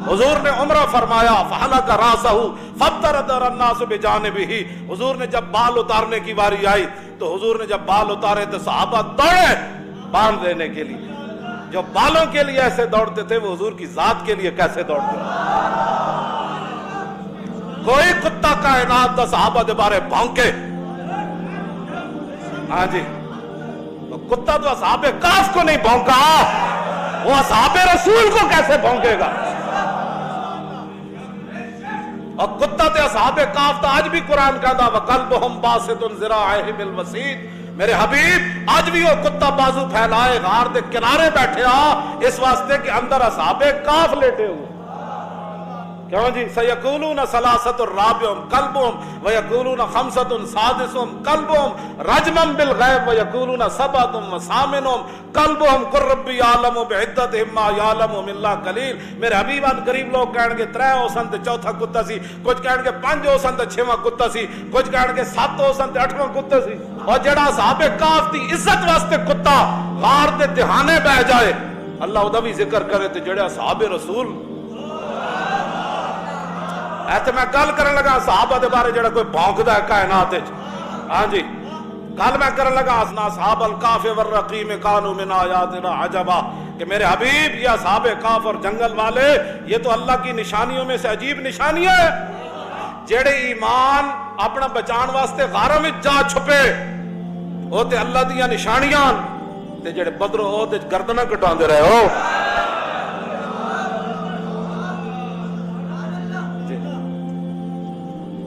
حضور نے عمرہ فرمایا فحلق راسہ فابترد الناس بجانبہ، حضور نے جب بال اتارنے کی باری آئی تو حضور نے جب بال اتارے تو صحابہ دوڑے باندھ دینے کے لیے. جو بالوں کے لیے ایسے دوڑتے تھے وہ حضور کی ذات کے لیے کیسے دوڑتے تھے؟ کوئی کتا کائنات دا صحابہ دے بارے بھونکے، ہاں جی، کتا تو اصحاب کاف کو نہیں بھونکا، وہ اصحاب رسول کو کیسے بھونکے گا؟ اور کتا تے اصحاب کاف تا آج بھی قرآن کہتا وَقَلْبُهُمْ بَاسِطٌ ذِرَاعَيْهِ بِالْوَسِيدِ، میرے حبیب آج بھی وہ کتا بازو پھیلائے غار دے کنارے بیٹھے اس واسطے کہ اندر اصحاب کاف لیٹے ہوئے. کیوں جی؟ سَيَقُولُونَ ثَلَاثَةٌ رَابِعُهُمْ كَلْبُهُمْ وَيَقُولُونَ خَمْسَةٌ سَادِسُهُمْ كَلْبُهُمْ رَجْمًا بِالْغَيْبِ وَيَقُولُونَ سَبْعَةٌ وَثَامِنُهُمْ كَلْبُهُمْ قُلْ رَبِّ يَعْلَمُ بِعِدَّتِهِمْ مَا يَعْلَمُ مِنْ اللَّهِ قَلِيلٌ. میرے حبیبان قریب لوگ کہیں گے 3 ہوسن تے چوتھا کتا سی، کچھ کہیں گے 5 ہوسن تے 6واں کتا سی، کچھ کہیں گے 7 ہوسن تے 8واں کتا سی. اور جڑا صحابہ کاف دی عزت واسطے کتا غار دے دہانے بہ جائے اللہ دا بھی ذکر کرے تے جڑا صحابہ رسول ایتھے میں گل کرن لگا صحابہ دے بارے جڑا کوئی بھونکدا ہے کائنات وچ. ہاں جی، گل میں کرن لگا اسنا اصحاب الکاف والرقیم کانوا من آیاتنا عجبا، کہ میرے حبیب یہ اصحاب کاف اور جنگل والے یہ تو اللہ کی نشانیوں میں سے عجیب نشانیاں ہیں. جڑے ایمان اپنا بچان واسطے غاروں وچ جا چھپے او تے اللہ دیاں نشانیاں تے جڑے بدرو او تے گردناں کٹاندے رہے ہو.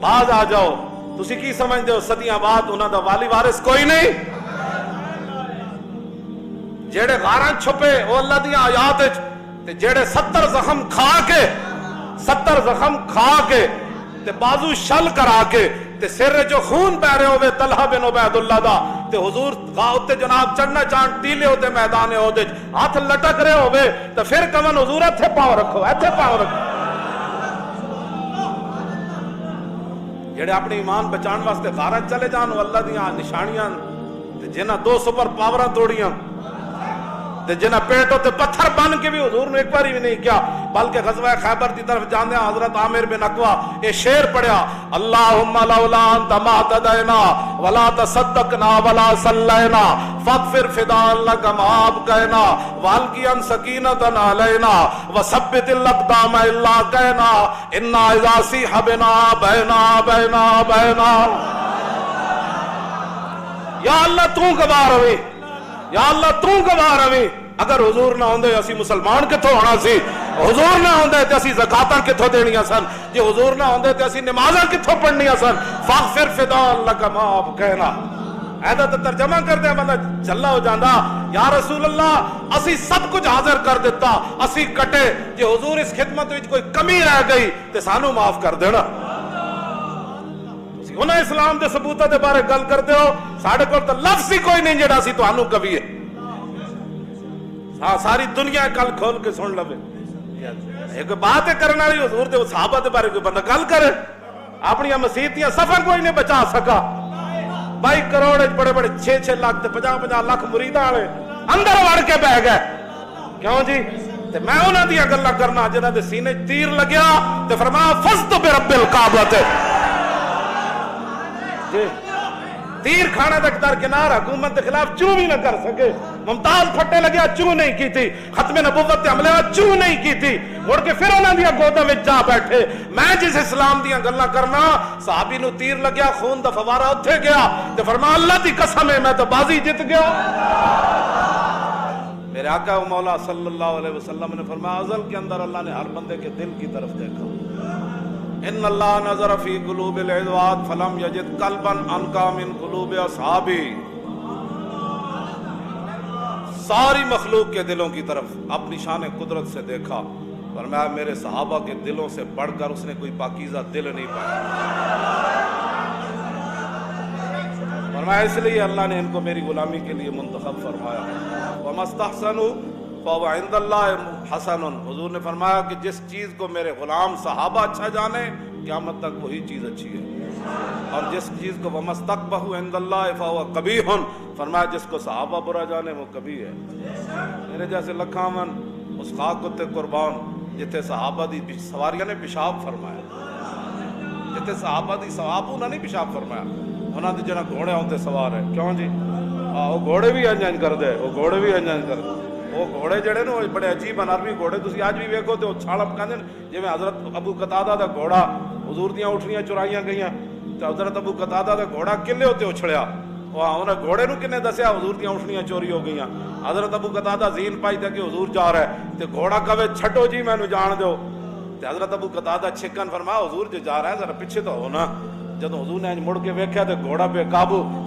باز آ جاؤ، تسی کی سمجھتے ہو صدیاں بعد انہاں دا والی وارث کوئی نہیں؟ جڑے غاراں چھپے او اللہ دی آیات وچ تے جڑے 70 زخم کھا کے تے بازو شل کرا کے تے سر جو خون پہ رہے ہوئے طلحہ بن عبید اللہ دا تے حضور غاؤ تے جناب چڑھنا چاند ٹیلے ہوتے میدان عہد وچ ہاتھ لٹک رہے ہوئے تے پھر کمن حضور ایتھے پاؤں رکھو، ایتھے پاؤں رکھو. جڑے اپنی ایمان بچان واسطے غاراں چلے جان اللہ دیاں نشانیاں تے جنہاں 2 سپر پاوراں توڑیاں تے جنہاں پیٹوں تے پتھر بن کے بھی حضور نے ایک باری بھی نہیں کیا، بلکہ غزوہ خیبر کی طرف جاندے حضرت عامر بن اقوا یہ شعر پڑھیا اللہم لولا انت ما اهتدینا ولا تصدقنا ولا صلینا فاغفر فداء لک ما ابقینا والقیا سکینۃ علینا وثبت الاقدام الا کینا انا اذا صیح بنا بینا یا اللہ تو گواہ روی، یا اللہ تو گواہ روی. اگر حضور نہ ہوندے اسی مسلمان کتھوں ہونا سی، حضور نہ ہوندے تے اسی زکاتاں کتھوں دینیاں سن، جے حضور نہ ہوندے تے اسی نمازاں کتھوں پڑھنیاں سن. فاغفر فداء لک ما ابقینا. ایدا تے ترجمہ کردے بندہ جھلا ہو جاندا یا رسول اللہ اسی سب کچھ حاضر کر دیتا، اسی کٹے، جے حضور اس خدمت وچ کوئی کمی رہ گئی تے سانو معاف کر دینا. انہاں اسلام دے ثبوتاں دے بارے گل کردے ہو، ساڈے کول تے لفظ ہی کوئی نہیں جڑا سی تانوں کبھی ہے. ساری دنیا کل کھول کے سن لوے. ایک بات ہے کرنے والی حضور دے صحابہ دے بارے کوئی بندہ گل کرے، اپنی مسیتیاں سفر کوئی نہیں بچا سکا. 22 کروڑ بڑے بڑے 6 لاکھ تے 50 لاکھ مریداں والے اندر وڑ کے بہ گئے. کیوں جی؟ تے میں انہاں دی گلاں کرنا جنہاں دے سینے تیر لگیا تے فرمایا فزت برب الکعبہ. تیر کھانا تک درکنار حکومت کے خلاف چوں بھی نہ کر سکے. ممتاز پھٹے لگیا چوں نہیں کی تھی، ختم نبوت تے حملے چوں نہیں کی تھی، مڑ کے پھر انہاں دی گوداں وچ جا بیٹھے. میں جس اسلام دیاں گلاں کرنا صحابی نو تیر لگیا خون دا فوارہ اوتھے گیا تے فرمایا اللہ دی قسم ہے میں تو بازی جیت گیا. میرے آقا و مولا صلی اللہ علیہ وسلم نے فرمایا ازل کے اندر اللہ نے ہر بندے کے دل کی طرف دیکھا. ان اللہ نظر فی قلوب العباد فلم یجد قلبا انقی من قلوب اصحابی. ساری مخلوق کے دلوں کی طرف اپنی شان قدرت سے دیکھا، فرمایا میرے صحابہ کے دلوں سے بڑھ کر اس نے کوئی پاکیزہ دل نہیں پایا. فرمایا اس لیے اللہ نے ان کو میری غلامی کے لیے منتخب فرمایا. وما استحسنوا فهو عند اللہ حسن. حضور نے فرمایا کہ جس چیز کو میرے غلام صحابہ اچھا جانے قیامت تک وہی چیز اچھی ہے، اور جس چیز کو وما استقبحوا عند اللہ فهو قبیح. فرمایا جس کو صحابہ برا جانے وہ کبھی ہے. میرے جیسے لکھامن اس خاک کتے قربان ਜਿੱਥੇ ਸਹਾਬਾ ਦੀ ਸਵਾਰੀਆਂ ਨੇ ਪਿਸ਼ਾਬ ਫਰਮਾਇਆ, ਜਿੱਥੇ ਸਹਾਬਾ ਦੀ ਸਵਾਬ ਉਹਨਾਂ ਨੇ ਪਿਸ਼ਾਬ ਫਰਮਾਇਆ, ਉਹਨਾਂ ਦੇ ਜਿਹੜਾ ਘੋੜਿਆਂ ਉੱਤੇ ਸਵਾਰ ਹੈ। ਕਿਉਂ ਜੀ? ਉਹ ਘੋੜੇ ਵੀ ਇੰਜ ਕਰਦੇ, ਉਹ ਘੋੜੇ ਵੀ ਇੰਜ ਕਰਦੇ। ਉਹ ਘੋੜੇ ਜਿਹੜੇ ਨੇ ਉਹ ਬੜੇ ਅਜੀਬ ਹਨ, ਅਰਬੀ ਘੋੜੇ ਤੁਸੀਂ ਅੱਜ ਵੀ ਵੇਖੋ ਤੇ ਉਹ ਛਾਲਪ ਕਹਿੰਦੇ ਨੇ। ਜਿਵੇਂ ਹਜ਼ਰਤ ਅਬੂ ਕਤਾਦਾ ਦਾ ਘੋੜਾ ਹਜ਼ੂਰ ਦੀਆਂ ਉਠਣੀਆਂ ਚੁਰਾਈਆਂ ਗਈਆਂ ਤੇ ਹਜ਼ਰਤ ਅਬੂ ਕਤਾਦਾ ਦਾ ਘੋੜਾ ਕਿੱਲੇ ਉੱਤੇ ਉਛਲਿਆ। ਉਹਨਾਂ ਘੋੜੇ ਨੂੰ ਕਿੰਨੇ ਦੱਸਿਆ ਹਜ਼ੂਰ ਦੀਆਂ ਉਠਣੀਆਂ ਚੋਰੀ ਹੋ ਗਈਆਂ। ਹਜ਼ਰਤ ਅਬੂ ਕਤਾਦਾ ਜ਼ੀਨ ਪਾਈ ਤੇ ਕਿ ਹਜ਼ੂਰ ਜਾ ਰਿਹਾ ਹੈ ਤੇ ਘੋੜਾ ਕਵੇ ਛੱਡੋ ਜੀ ਮੈਨੂੰ ਜਾਣ ਦਿਓ ਤੇ ਹਜ਼ਰਤ ਅਬੂ ਕਤਾਦਾ ਛਿੱਕਣ ਫਰਮਾਇਆ ਹਜ਼ੂਰ ਜੋ ਜਾ ਰਿਹਾ ਹੈ ਜ਼ਰਾ ਪਿੱਛੇ ਤਾਂ ਹੋ ਨਾ। ਜਦੋਂ ਹਜ਼ੂਰ ਨੇ ਮੁੜ ਕੇ ਵੇਖਿਆ ਤੇ ਘੋੜਾ ਬੇਕਾਬੂ।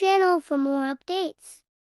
channel for more updates.